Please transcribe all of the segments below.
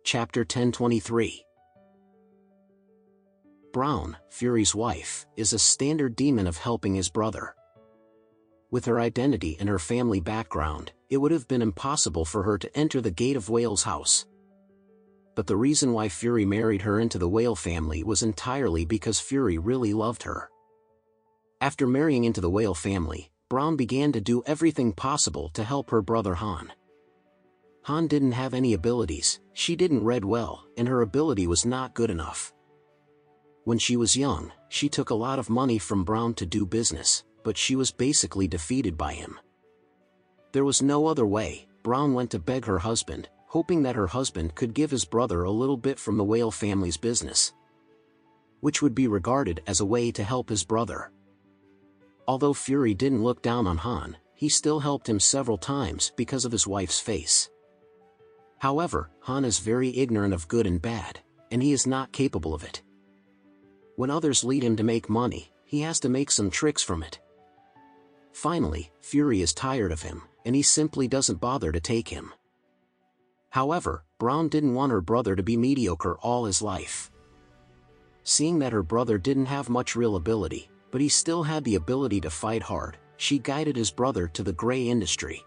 Chapter 1023. Brown, Fury's wife, is a standard demon of helping his brother. With her identity and her family background, it would have been impossible for her to enter the gate of Whale's house. But the reason why Fury married her into the Whale family was entirely because Fury really loved her. After marrying into the Whale family, Brown began to do everything possible to help her brother Han. Han didn't have any abilities, she didn't read well, and her ability was not good enough. When she was young, she took a lot of money from Brown to do business, but she was basically defeated by him. There was no other way. Brown went to beg her husband, hoping that her husband could give his brother a little bit from the Whale family's business, which would be regarded as a way to help his brother. Although Fury didn't look down on Han, he still helped him several times because of his wife's face. However, Han is very ignorant of good and bad, and he is not capable of it. When others lead him to make money, he has to make some tricks from it. Finally, Fury is tired of him, and he simply doesn't bother to take him. However, Brown didn't want her brother to be mediocre all his life. Seeing that her brother didn't have much real ability, but he still had the ability to fight hard, she guided his brother to the gray industry.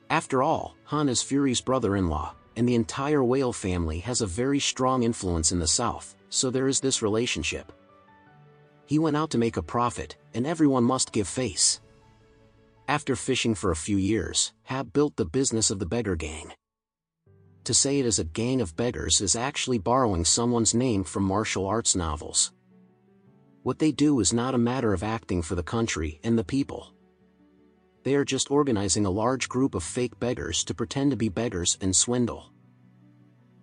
After all, Han is Fury's brother-in-law, and the entire Whale family has a very strong influence in the South, so there is this relationship. He went out to make a profit, and everyone must give face. After fishing for a few years, Hab built the business of the beggar gang. To say it is a gang of beggars is actually borrowing someone's name from martial arts novels. What they do is not a matter of acting for the country and the people. They are just organizing a large group of fake beggars to pretend to be beggars and swindle.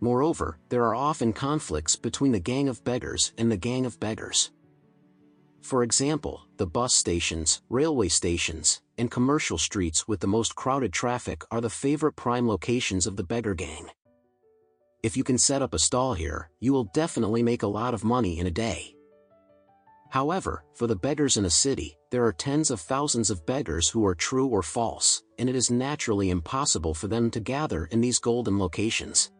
Moreover, there are often conflicts between the gang of beggars and the gang of beggars. For example, the bus stations, railway stations, and commercial streets with the most crowded traffic are the favorite prime locations of the beggar gang. If you can set up a stall here, you will definitely make a lot of money in a day. However, for the beggars in a city, there are tens of thousands of beggars who are true or false, and it is naturally impossible for them to gather in these golden locations.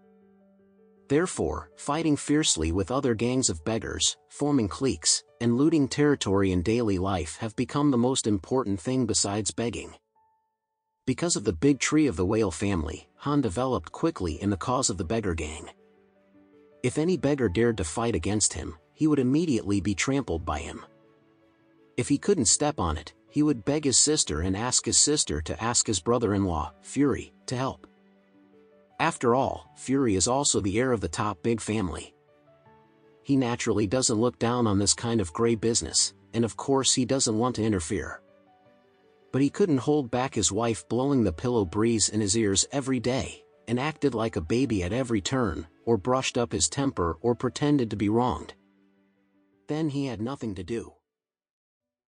Therefore, fighting fiercely with other gangs of beggars, forming cliques, and looting territory in daily life have become the most important thing besides begging. Because of the big tree of the Whale family, Han developed quickly in the cause of the beggar gang. If any beggar dared to fight against him, he would immediately be trampled by him. If he couldn't step on it, he would beg his sister and ask his sister to ask his brother-in-law, Fury, to help. After all, Fury is also the heir of the top big family. He naturally doesn't look down on this kind of gray business, and of course he doesn't want to interfere. But he couldn't hold back his wife blowing the pillow breeze in his ears every day, and acted like a baby at every turn, or brushed up his temper or pretended to be wronged. Then he had nothing to do.